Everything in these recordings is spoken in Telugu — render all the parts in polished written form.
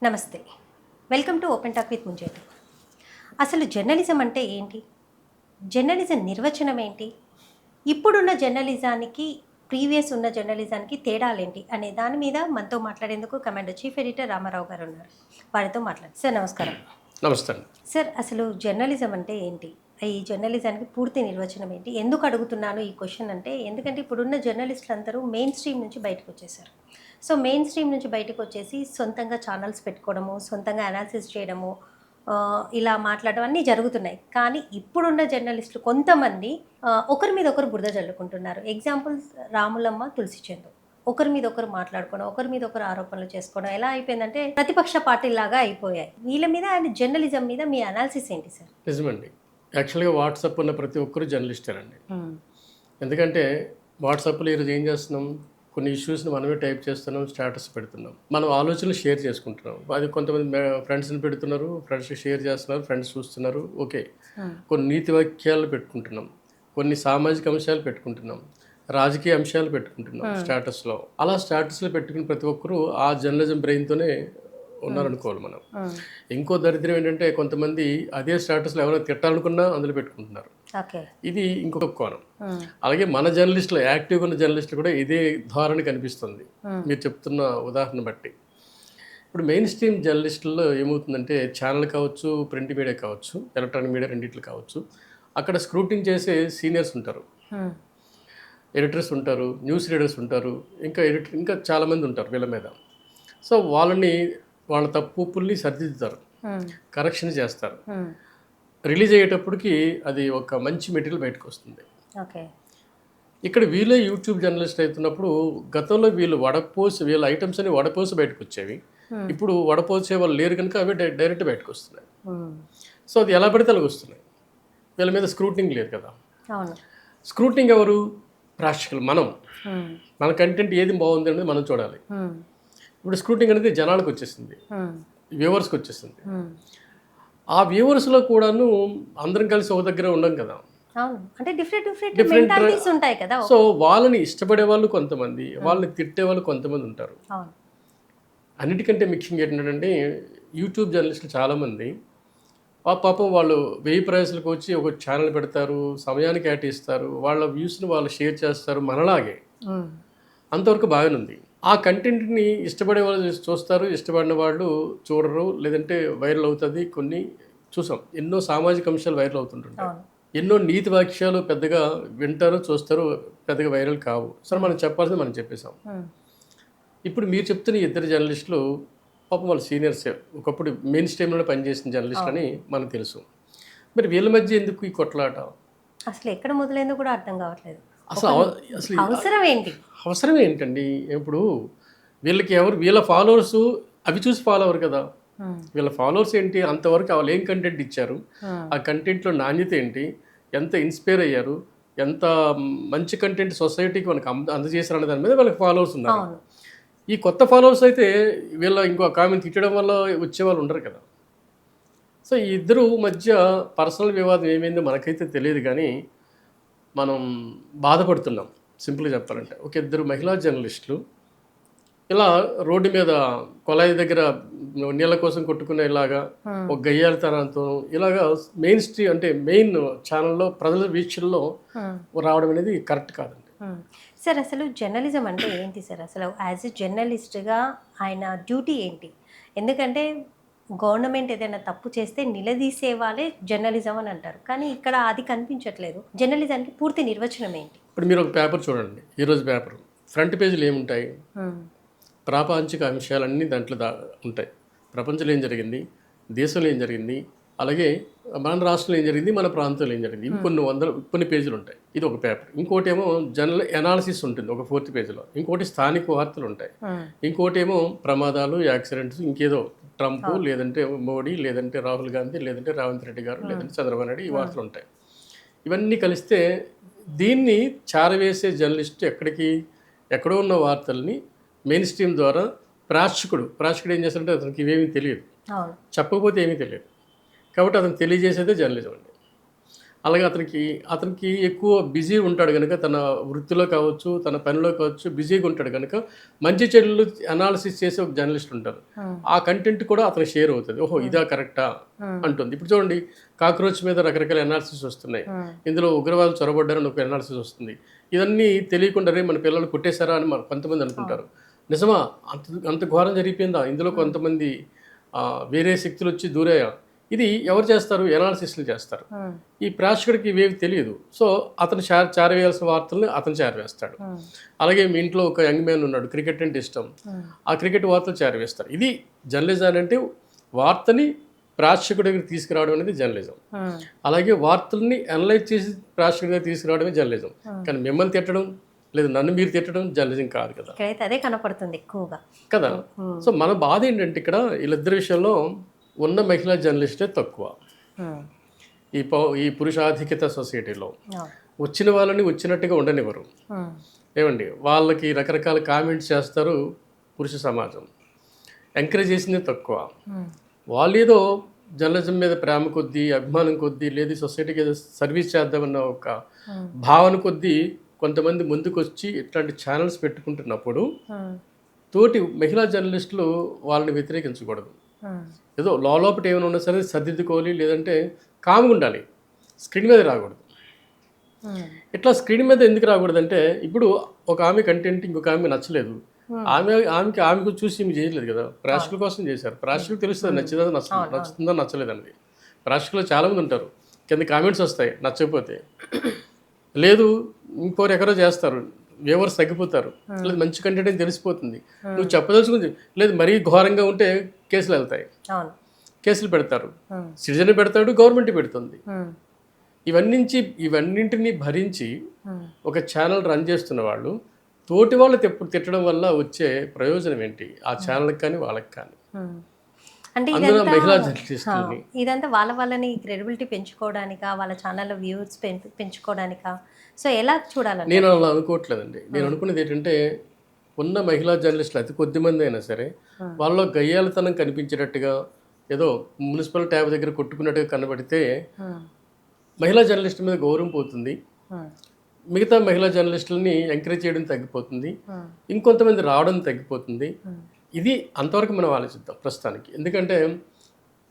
నమస్తే. Welcome to open talk with Munjeti. అసలు జర్నలిజం అంటే ఏంటి? జర్నలిజం నిర్వచనం ఏంటి? ఇప్పుడున్న జర్నలిజానికి, ప్రీవియస్ ఉన్న జర్నలిజానికి తేడాలేంటి? అనే దాని మీద మనతో మాట్లాడేందుకు కమాండర్ చీఫ్ ఎడిటర్ రామారావు గారు ఉన్నారు. వారితో సార్ నమస్కారం. నమస్తే అండి. సార్ అసలు జర్నలిజం అంటే ఏంటి? ఈ జర్నలిజానికి పూర్తి నిర్వచనం ఏంటి? ఎందుకు అడుగుతున్నాను ఈ క్వశ్చన్ అంటే, ఎందుకంటే ఇప్పుడున్న జర్నలిస్టులు అందరూ మెయిన్ స్ట్రీమ్ నుంచి బయటకు వచ్చేసారు. సో మెయిన్ స్ట్రీమ్ నుంచి బయటకు వచ్చేసి సొంతంగా ఛానల్స్ పెట్టుకోవడము, సొంతంగా అనాలిసిస్ చేయడము, ఇలా మాట్లాడడం అన్నీ జరుగుతున్నాయి. కానీ ఇప్పుడున్న జర్నలిస్టులు కొంతమంది ఒకరి మీద ఒకరు బురద జల్లుకుంటున్నారు. ఎగ్జాంపుల్స్ రాములమ్మ, తులసి చందు. ఒకరి మీద ఒకరు మాట్లాడుకోవడం, ఒకరి మీద ఒకరు ఆరోపణలు చేసుకోవడం ఎలా అయిపోయిందంటే ప్రతిపక్ష పార్టీలాగా అయిపోయాయి. వీళ్ళ మీద అండ్ జర్నలిజం మీద మీ అనాలిసిస్ ఏంటి సార్? నిజమండి. యాక్చువల్గా వాట్సాప్ ఉన్న ప్రతి ఒక్కరు జర్నలిస్టేనండి. ఎందుకంటే వాట్సాప్లో ఈరోజు ఏం చేస్తున్నాం, కొన్ని ఇష్యూస్ని మనమే టైప్ చేస్తున్నాం, స్టేటస్ పెడుతున్నాం, మనం ఆలోచనలు షేర్ చేసుకుంటున్నాం. అది కొంతమంది ఫ్రెండ్స్ని పెడుతున్నారు, ఫ్రెండ్స్ షేర్ చేస్తున్నారు, ఫ్రెండ్స్ చూస్తున్నారు. ఓకే, కొన్ని నీతి వాక్యాలు పెట్టుకుంటున్నాం, కొన్ని సామాజిక అంశాలు పెట్టుకుంటున్నాం, రాజకీయ అంశాలు పెట్టుకుంటున్నాం స్టేటస్లో. అలా స్టేటస్లో పెట్టుకుని ప్రతి ఒక్కరూ ఆ జర్నలిజం బ్రెయిన్తోనే ఉన్నారనుకోవాలి మనం. ఇంకో దరిద్రం ఏంటంటే కొంతమంది అదే స్టేటస్లో ఎవరైనా తిట్టాలనుకున్నా అందులో పెట్టుకుంటున్నారు. ఇది ఇంకొక కోణం. అలాగే మన జర్నలిస్టులు, యాక్టివ్గా ఉన్న జర్నలిస్టులు కూడా ఇదే ధోరణి కనిపిస్తుంది మీరు చెప్తున్న ఉదాహరణ బట్టి. ఇప్పుడు మెయిన్ స్ట్రీమ్ జర్నలిస్టుల్లో ఏమవుతుందంటే, ఛానల్ కావచ్చు, ప్రింట్ మీడియా కావచ్చు, ఎలక్ట్రానిక్ మీడియా రెండిట్లు కావచ్చు, అక్కడ స్క్రూటింగ్ చేసే సీనియర్స్ ఉంటారు, ఎడిటర్స్ ఉంటారు, న్యూస్ రీడర్స్ ఉంటారు, ఇంకా చాలామంది ఉంటారు వీళ్ళ మీద. సో వాళ్ళ తప్పుల్ని సరిదిద్దుతారు, కరెక్షన్ చేస్తారు. రిలీజ్ అయ్యేటప్పటికి అది ఒక మంచి మెటీరియల్ బయటకు వస్తుంది. ఇక్కడ వీళ్ళే యూట్యూబ్ జర్నలిస్ట్ అవుతున్నప్పుడు గతంలో వీళ్ళ ఐటమ్స్ అని వడపోసి బయటకు వచ్చేవి. ఇప్పుడు వడపోసే వాళ్ళు లేరు కనుక అవి డైరెక్ట్ బయటకు వస్తున్నాయి. సో అది ఎలా పడితే అలాగ వస్తున్నాయి. వీళ్ళ మీద స్క్రూటింగ్ లేదు కదా. స్క్రూటింగ్ ఎవరు? ప్రేక్షకులు. మన కంటెంట్ ఏది బాగుంది అనేది మనం చూడాలి. ఇప్పుడు స్క్రూటింగ్ అనేది జనాలకు వచ్చేసింది, వ్యూవర్స్కి వచ్చేసింది. ఆ వ్యూవర్స్లో కూడాను అందరం కలిసి ఒక దగ్గర ఉండం కదా. సో వాళ్ళని ఇష్టపడే వాళ్ళు కొంతమంది, వాళ్ళని తిట్టే వాళ్ళు కొంతమంది ఉంటారు. అన్నిటికంటే మిక్సింగ్ ఏంటంటే యూట్యూబ్ జర్నలిస్టులు చాలామంది పాపం వాళ్ళు 1000 ప్రయాసాలకు వచ్చి ఒక ఛానల్ పెడతారు, సమయానికి కేటాయిస్తారు, వాళ్ళ వ్యూస్ని వాళ్ళు షేర్ చేస్తారు మనలాగే. అంతవరకు బాగానే ఉంది. ఆ కంటెంట్ని ఇష్టపడే వాళ్ళు చూస్తారు, ఇష్టపడిన వాళ్ళు చూడరు, లేదంటే వైరల్ అవుతుంది. కొన్ని చూసాం, ఎన్నో సామాజిక అంశాలు వైరల్ అవుతుంటుంటాయి, ఎన్నో నీతి వాక్యాలు పెద్దగా వింటారు, చూస్తారు, పెద్దగా వైరల్ కావు. సరే, మనం చెప్పాల్సింది మనం చెప్పేశాం. ఇప్పుడు మీరు చెప్తున్న ఇద్దరు జర్నలిస్టులు పాపం వాళ్ళు సీనియర్సే, ఒకప్పుడు మెయిన్ స్ట్రీమ్లో పనిచేసిన జర్నలిస్ట్ అని మనకు తెలుసు. మరి వీళ్ళ మధ్య ఎందుకు ఈ కొట్లాట? అసలు ఎక్కడ మొదలైందో కూడా అర్థం కావట్లేదు. అసలు అవసరం ఏంటండి? ఇప్పుడు వీళ్ళ ఫాలోవర్స్ అవి చూసి ఫాలో అవ్వరు కదా. వీళ్ళ ఫాలోవర్స్ ఏంటి, అంతవరకు వాళ్ళు ఏం కంటెంట్ ఇచ్చారు, ఆ కంటెంట్లో నాణ్యత ఏంటి, ఎంత ఇన్స్పైర్ అయ్యారు, ఎంత మంచి కంటెంట్ సొసైటీకి మనకు అందజేశారు అనే దాని మీద వాళ్ళకి ఫాలోవర్స్ ఉన్నారు. ఈ కొత్త ఫాలోవర్స్ అయితే వీళ్ళ ఇంకో కామెంట్ తిట్టడం వల్ల వచ్చేవాళ్ళు ఉండరు కదా. సో ఈ ఇద్దరు మధ్య పర్సనల్ వివాదం ఏమైందో మనకైతే తెలియదు, కానీ మనం బాధపడుతున్నాం. సింపుల్గా చెప్పాలంటే, ఒక ఇద్దరు మహిళా జర్నలిస్టులు ఇలా రోడ్డు మీద కొలాయి దగ్గర నీళ్ళ కోసం కొట్టుకునేలాగా ఒక గయ్యాలతనంతో ఇలాగా మెయిన్ స్ట్రీమ్ అంటే మెయిన్ ఛానల్లో ప్రజల వీక్షల్లో రావడం అనేది కరెక్ట్ కాదండి. సార్ అసలు జర్నలిజం అంటే ఏంటి సార్? అసలు యాజ్ ఎ జర్నలిస్ట్గా ఆయన డ్యూటీ ఏంటి? ఎందుకంటే గవర్నమెంట్ ఏదైనా తప్పు చేస్తే నిలదీసే వాళ్ళే జర్నలిజం అని అంటారు, కానీ ఇక్కడ అది కనిపించట్లేదు. జర్నలిజానికి పూర్తి నిర్వచనం ఏంటి? ఇప్పుడు మీరు ఒక పేపర్ చూడండి, ఈరోజు పేపర్ ఫ్రంట్ పేజీలు ఏముంటాయి? ప్రాపంచిక అంశాలన్నీ దాంట్లో ఉంటాయి. ప్రపంచంలో ఏం జరిగింది, దేశంలో ఏం జరిగింది, అలాగే మన రాష్ట్రంలో ఏం జరిగింది, మన ప్రాంతంలో ఏం జరిగింది, ఇవి కొన్ని పేజీలు ఉంటాయి. ఇది ఒక పేపర్. ఇంకోటి ఏమో జనరల్ అనాలిసిస్ ఉంటుంది ఒక 4th పేజీలో. ఇంకోటి స్థానిక వార్తలు ఉంటాయి. ఇంకోటి ఏమో ప్రమాదాలు, యాక్సిడెంట్స్, ఇంకేదో ట్రంప్, లేదంటే మోడీ, లేదంటే రాహుల్ గాంధీ, లేదంటే రేవంత్ రెడ్డి గారు, లేదంటే చంద్రబాబు నాయుడు, ఈ వార్తలు ఉంటాయి. ఇవన్నీ కలిస్తే దీన్ని చారవేసే జర్నలిస్ట్ ఎక్కడో ఉన్న వార్తల్ని మెయిన్ స్ట్రీమ్ ద్వారా ప్రేక్షకుడు ఏం చేస్తారంటే అతనికి ఇవేమీ తెలియదు, చెప్పకపోతే ఏమీ తెలియదు, కాబట్టి అతను తెలియజేసేదే జర్నలిజం అండి. అలాగే అతనికి ఎక్కువ బిజీ ఉంటాడు కనుక తన వృత్తిలో కావచ్చు, తన పనిలో కావచ్చు బిజీగా ఉంటాడు కనుక మంచి చెడులు అనాలిసిస్ చేసే ఒక జర్నలిస్ట్ ఉంటారు. ఆ కంటెంట్ కూడా అతనికి షేర్ అవుతుంది. ఓహో ఇదా కరెక్టా అంటుంది. ఇప్పుడు చూడండి, కాక్రోచ్ మీద రకరకాల అనాలిసిస్ వస్తున్నాయి. ఇందులో ఉగ్రవాదులు చొరబడ్డారని ఒక అనాలిసిస్ వస్తుంది. ఇవన్నీ తెలియకుండానే మన పిల్లలు కొట్టేశారా అని కొంతమంది అనుకుంటారు. నిజమా? అంత ఘోరం జరిగిపోయిందా? ఇందులో కొంతమంది వేరే శక్తులు వచ్చి దూరాయా? ఇది ఎవరు చేస్తారు? ఎనాలిసిస్లు చేస్తారు. ఈ ప్రేక్షకుడికి ఇవేవి తెలియదు. సో అతను చేరవేయాల్సిన వార్తల్ని అతను చేరవేస్తాడు. అలాగే మీ ఇంట్లో ఒక యంగ్ మ్యాన్ ఉన్నాడు, క్రికెట్ అంటే ఇష్టం, ఆ క్రికెట్ వార్తలు చేరవేస్తారు. ఇది జర్నలిజం అంటే వార్తని ప్రేక్షకుడి దగ్గర తీసుకురావడం అనేది జర్నలిజం. అలాగే వార్తల్ని అనలైజ్ చేసి ప్రేక్షకుడి దగ్గర తీసుకురావడమే జర్నలిజం. కానీ మిమ్మల్ని తిట్టడం లేదు నన్ను మీరు తిట్టడం జర్నలిజం కాదు కదా. అదే కనపడుతుంది ఎక్కువగా కదా. సో మన బాధ ఏంటంటే ఇక్కడ వీళ్ళిద్దరి విషయంలో ఉన్న మహిళా జర్నలిస్టే తక్కువ ఈ పురుషాధిక్యత సొసైటీలో. వచ్చిన వాళ్ళని వచ్చినట్టుగా ఉండనివ్వరు. ఏమండి, వాళ్ళకి రకరకాల కామెంట్స్ చేస్తారు పురుష సమాజం. ఎంకరేజ్ చేసిందే తక్కువ. వాళ్ళు ఏదో జర్నలిజం మీద ప్రేమ కొద్దీ, అభిమానం కొద్దీ, లేదు సొసైటీకి ఏదో సర్వీస్ చేద్దామన్న ఒక భావన కొద్దీ కొంతమంది ముందుకు వచ్చి ఇట్లాంటి ఛానల్స్ పెట్టుకుంటున్నప్పుడు తోటి మహిళా జర్నలిస్టులు వాళ్ళని వ్యతిరేకించకూడదు. ఏదో లోపట ఏమైనా ఉన్నా సరే సర్దిద్దుకోవాలి, లేదంటే కామ్గా ఉండాలి, స్క్రీన్ మీద రాకూడదు. ఇట్లా స్క్రీన్ మీద ఎందుకు రాకూడదంటే ఇప్పుడు ఒక ఆమె కంటెంట్ ఇంకొక ఆమె నచ్చలేదు, ఆమెకు చూసి ఏమి చేయలేదు కదా, ప్రేక్షకుల కోసం చేశారు. ప్రేక్షకులకు తెలుస్తుంది నచ్చుతుందా నచ్చలేదండి. ప్రేక్షకులు చాలామంది ఉంటారు, కింద కామెంట్స్ వస్తాయి నచ్చకపోతే, లేదు ఇంకోరు ఎక్కడో చేస్తారు, వ్యూవర్స్ తగ్గిపోతారు, లేదు మంచి కంటెంట్ అని తెలిసిపోతుంది, నువ్వు చెప్పదలుచుకుంది లేదు మరీ ఘోరంగా ఉంటే కేసులు వెళ్తాయి, కేసులు పెడతారు, సిటిజన్ పెడతాడు, గవర్నమెంట్ పెడుతుంది. ఇవన్నింటినీ భరించి ఒక ఛానల్ రన్ చేస్తున్న వాళ్ళు తోటి వాళ్ళు తిట్టడం వల్ల వచ్చే ప్రయోజనం ఏంటి ఆ ఛానల్కి కానీ వాళ్ళకి కానీ? అంటే ఇదంతా వాళ్ళని క్రెడిబిలిటీ పెంచుకోవడానికా, వాళ్ళ ఛానల్లో వ్యూవర్స్ పెంచుకోవడానికా? సో ఎలా చూడాలని నేను అలా అనుకోవట్లేదండి. నేను అనుకునేది ఏంటంటే ఉన్న మహిళా జర్నలిస్టులు అతి కొద్ది మంది అయినా సరే వాళ్ళలో గయ్యాలతనం కనిపించేటట్టుగా ఏదో మున్సిపల్ ట్యాబ్ దగ్గర కొట్టుకున్నట్టుగా కనబడితే మహిళా జర్నలిస్టుల మీద గౌరవం పోతుంది, మిగతా మహిళా జర్నలిస్టులని ఎంకరేజ్ చేయడం తగ్గిపోతుంది, ఇంకొంతమంది రావడం తగ్గిపోతుంది. ఇది అంతవరకు మనం ఆలోచిద్దాం ప్రస్తుతానికి. ఎందుకంటే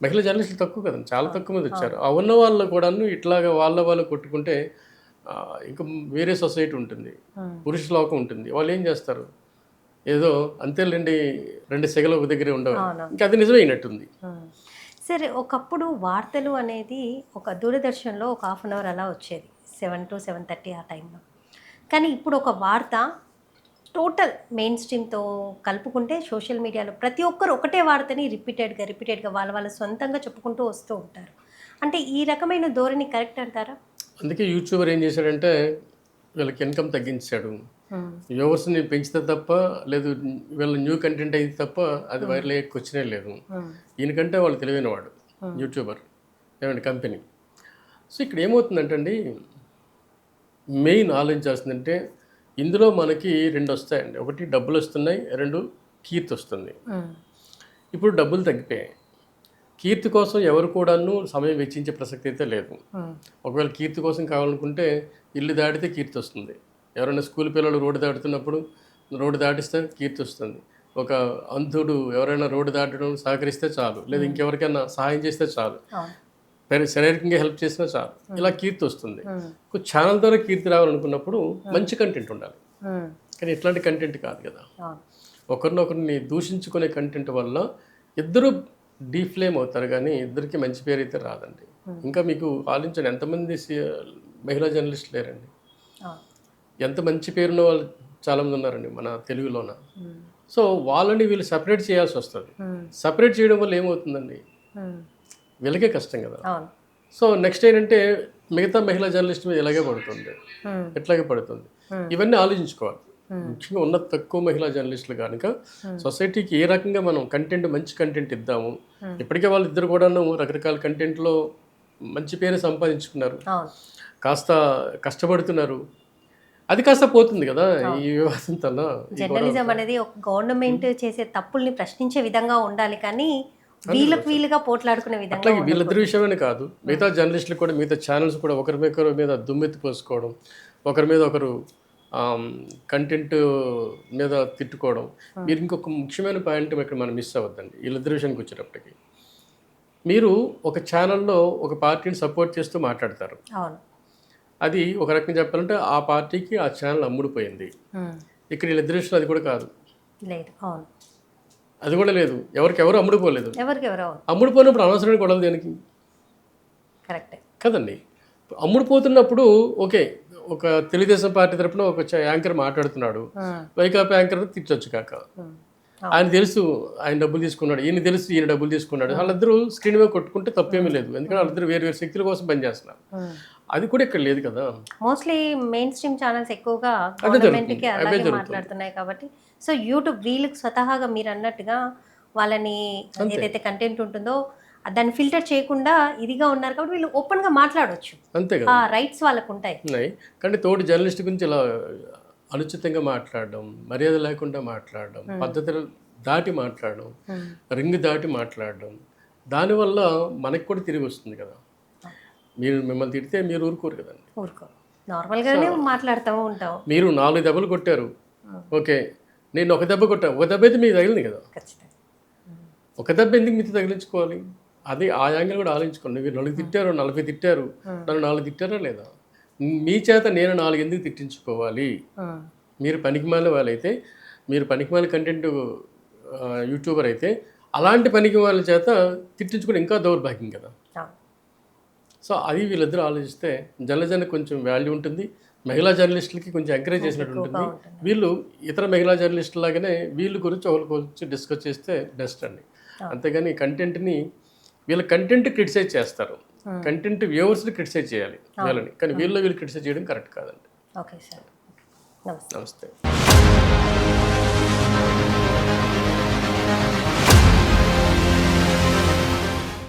మహిళా జర్నలిస్టులు తక్కువ కదండి, చాలా తక్కువ మంది వచ్చారు. ఆ ఉన్న వాళ్ళు కూడాను ఇట్లాగా వాళ్ళు కొట్టుకుంటే ఇంకా వేరే సొసైటీ ఉంటుంది, పురుష లోకం ఉంటుంది. వాళ్ళు ఏం చేస్తారు, ఏదో అంతేలేండి రెండు సెగలు ఒక దగ్గరే ఉండవు, ఇంకా అది నిజమైనట్టుంది. సరే, ఒకప్పుడు వార్తలు అనేది ఒక దూరదర్శన్లో ఒక 1/2 అవర్ అలా వచ్చేది, 7 to 7:30 ఆ టైంలో. కానీ ఇప్పుడు ఒక వార్త టోటల్ మెయిన్ స్ట్రీమ్తో కలుపుకుంటే సోషల్ మీడియాలో ప్రతి ఒక్కరు ఒకటే వార్తని రిపీటెడ్గా వాళ్ళ సొంతంగా చెప్పుకుంటూ వస్తూ ఉంటారు. అంటే ఈ రకమైన ధోరణి కరెక్ట్ అంటారా? అందుకే యూట్యూబర్ ఏం చేశాడంటే వీళ్ళకి ఇన్కమ్ తగ్గించాడు, వ్యూవర్స్ని పెంచితే తప్ప, లేదు వీళ్ళ న్యూ కంటెంట్ అయితే తప్ప అది వైరల్ అయ్యే క్వశ్చనే లేదు. ఈయనకంటే వాళ్ళు తెలివైన వాడు యూట్యూబర్, ఏమంటే కంపెనీ. సో ఇక్కడ ఏమవుతుందంటే అండి, మెయిన్ ఆలోచించాల్సిందంటే ఇందులో మనకి 2 వస్తాయండి. ఒకటి డబ్బులు వస్తున్నాయి, 2 కీర్తి వస్తుంది. ఇప్పుడు డబ్బులు తగ్గిపోయాయి, కీర్తి కోసం ఎవరు కూడాను సమయం వెచ్చించే ప్రసక్తి అయితే లేదు. ఒకవేళ కీర్తి కోసం కావాలనుకుంటే ఇల్లు దాటితే కీర్తి వస్తుంది. ఎవరైనా స్కూల్ పిల్లలు రోడ్డు దాటుతున్నప్పుడు రోడ్డు దాటిస్తే కీర్తి వస్తుంది. ఒక అంధుడు ఎవరైనా రోడ్డు దాటడం సహకరిస్తే చాలు, లేదా ఇంకెవరికైనా సహాయం చేస్తే చాలు, శారీరకంగా హెల్ప్ చేసినా చాలు, ఇలా కీర్తి వస్తుంది. ఛానల్ ద్వారా కీర్తి రావాలనుకున్నప్పుడు మంచి కంటెంట్ ఉండాలి, కానీ ఇట్లాంటి కంటెంట్ కాదు కదా. ఒకరినొకరిని దూషించుకునే కంటెంట్ వల్ల ఇద్దరు డీఫ్లేమ్ అవుతారు, కానీ ఇద్దరికి మంచి పేరు అయితే రాదండి. ఇంకా మీకు ఆలోచించండి, ఎంతమంది మహిళా జర్నలిస్టులు లేరండి, ఎంత మంచి పేరున్న వాళ్ళు చాలామంది ఉన్నారండి మన తెలుగులోన. సో వాళ్ళని వీళ్ళు సపరేట్ చేయాల్సి వస్తుంది. సపరేట్ చేయడం వల్ల ఏమవుతుందండి, వీళ్ళకే కష్టం కదా. సో నెక్స్ట్ ఏంటంటే మిగతా మహిళా జర్నలిస్ట్ మీద ఎట్లాగే పడుతుంది. ఇవన్నీ ఆలోచించుకోవాలి. ముఖ్యంగా ఉన్న తక్కువ మహిళా జర్నలిస్టులు కనుక సొసైటీకి ఏ రకంగా మనం కంటెంట్, మంచి కంటెంట్ ఇద్దాము. ఇప్పటికే వాళ్ళిద్దరు కూడాను రకరకాల కంటెంట్లో మంచి పేరు సంపాదించుకున్నారు, కాస్త కష్టపడుతున్నారు, అది కాస్త పోతుంది కదా ఈ వివాదంతో. జర్నలిజం అనేది ఒక గవర్నమెంట్ చేసే తప్పుల్ని ప్రశ్నించే విధంగా ఉండాలి, కానీ వీళ్ళకి వీలుగా పోట్లాడుకునే విధంగా అట్లాగే వీళ్ళిద్దరి విషయమని కాదు, మిగతా జర్నలిస్టులు కూడా, మిగతా ఛానల్స్ కూడా ఒకరి మీద దుమ్మెత్తి పోసుకోవడం, ఒకరి మీద ఒకరు కంటెంట్ మీద తిట్టుకోవడం. మీరు ఇంకొక ముఖ్యమైన పాయింట్ ఇక్కడ మనం మిస్ అవ్వద్దండి వీళ్ళిద్దరి విషయానికి వచ్చేటప్పటికి. మీరు ఒక ఛానల్లో ఒక పార్టీని సపోర్ట్ చేస్తూ మాట్లాడతారు, అవును, అది ఒక రకంగా చెప్పాలంటే ఆ పార్టీకి ఆ ఛానల్ అమ్ముడుపోయింది. ఇక్కడ వీళ్ళిద్దరి విషయం అది కూడా కాదు, లేదు, అవును, అది కూడా లేదు, ఎవరికెవరు అమ్ముడుపోలేదు. ఎవరికెవరో అమ్ముడుపోయినప్పుడు అనవసరమైన గొడవలు దేనికి కరెక్టే. కదండి. అమ్ముడుపోతున్నప్పుడు ఓకే, ఒక తెలుగుదేశం పార్టీ తరపున ఒక యాంకర్ మాట్లాడుతున్నాడు, వైకాపా యాంకర్ తిట్టొచ్చు కాక, ఆయన తెలుసు ఆయన డబ్బులు తీసుకున్నాడు, ఈయన తెలుసు ఈయన డబ్బులు తీసుకున్నాడు, వాళ్ళిద్దరూ స్క్రీన్ మీద కొట్టుకుంటే తప్పేమీ లేదు, ఎందుకంటే వాళ్ళిద్దరు వేరు వేరు శక్తుల కోసం పనిచేస్తున్నారు. అది కూడా ఇక్కడ లేదు కదా. మోస్ట్లీ మెయిన్ స్ట్రీమ్ ఛానల్స్ ఎక్కువగా గవర్నమెంట్కి అలాగే మాట్లాడుతున్నాయి కాబట్టి, సో యూట్యూబ్ వీళ్ళకి స్వతహాగా మీరు అన్నట్టుగా వాళ్ళని ఏదైతే కంటెంట్ ఉంటుందో దాన్ని ఫిల్టర్ చేయకుండా ఇదిగా ఉన్నారు కాబట్టి వీళ్ళు ఓపెన్గా మాట్లాడవచ్చు, అంతే కదా, రైట్స్ వాళ్ళకు ఉంటాయి. కానీ తోటి జర్నలిస్ట్ గురించి ఇలా అనుచితంగా మాట్లాడడం, మర్యాద లేకుండా మాట్లాడడం, పద్ధతులు దాటి మాట్లాడడం, రింగ్ దాటి మాట్లాడడం, దానివల్ల మనకి కూడా తిరిగి వస్తుంది కదా. మీరు మిమ్మల్ని తిడితే మీరు ఊరుకోరు కదండి, ఊరుకో, నార్మల్గానే మాట్లాడుతూ ఉంటాం. మీరు 4 దెబ్బలు కొట్టారు, ఓకే, నేను ఒక దెబ్బ కొట్టాను, ఒక దెబ్బ అయితే మీకు తగిలింది కదా, ఖచ్చితంగా ఒక దెబ్బ ఎందుకు మీతో తగిలించుకోవాలి? అది ఆ యాంగిల్ కూడా ఆలోచించుకోండి. మీరు 4 తిట్టారు, 40 తిట్టారు, నన్ను 4 తిట్టారా లేదా, మీ చేత నేను 4 ఎందుకు తిట్టించుకోవాలి? మీరు పనికిమాలిన వాళ్ళైతే, మీరు పనికిమాలిన కంటెంట్ యూట్యూబర్ అయితే అలాంటి పనికి వాళ్ళ చేత తిట్టించుకుని ఇంకా దౌర్భాగ్యం కదా. సో అది వీళ్ళిద్దరూ ఆలోచిస్తే జర్నలిజానికి కొంచెం వాల్యూ ఉంటుంది, మహిళా జర్నలిస్టులకి కొంచెం ఎంకరేజ్ చేసినట్టు ఉంటుంది. వీళ్ళు ఇతర మహిళా జర్నలిస్టుల లాగానే వీళ్ళ గురించి ఒకరి గురించి డిస్కస్ చేస్తే బెస్ట్ అండి. అంతేగాని కంటెంట్ని వీళ్ళ కంటెంట్ క్రిటిసైజ్ చేస్తారు, కంటెంట్ వ్యూవర్స్ని క్రిటిసైజ్ చేయాలి వీళ్ళని, కానీ వీళ్ళు క్రిటిసైజ్ చేయడం కరెక్ట్ కాదండి. ఓకే సార్, నమస్తే.